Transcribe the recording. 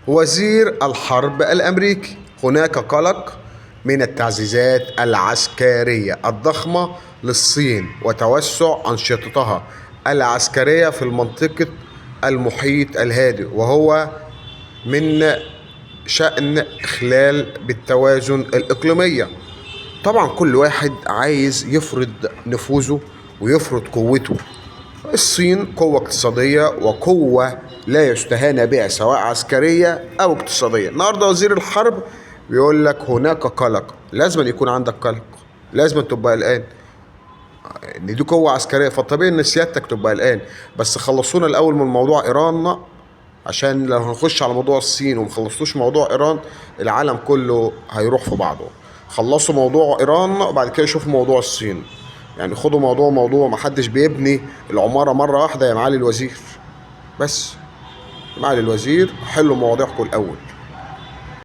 وزير الحرب الأمريكي: هناك قلق من التعزيزات العسكرية الضخمة للصين وتوسع أنشطتها العسكرية في منطقة المحيط الهادئ، وهو من شأن إخلال بالتوازن الإقليمية. طبعا كل واحد عايز يفرض نفوذه ويفرض قوته. الصين قوة اقتصادية وقوة لا يستهان بها سواء عسكرية أو اقتصادية. النهاردة وزير الحرب بيقول لك هناك قلق. لازم يكون عندك قلق، لازم تبقى قلقان ان دي قوة عسكرية، فالطبيعي ان سيادتك تبقى قلقان. بس خلصونا الاول من موضوع ايران، عشان لو هنخش على موضوع الصين ومخلصتوش موضوع ايران العالم كله هيروح في بعضه. خلصوا موضوع ايران وبعد كده شوفوا موضوع الصين. يعني خدوا موضوع، محدش بيبني العمارة مرة واحدة يا معالي الوزير. بس يا معالي الوزير حلوا مواضيعكم الاول.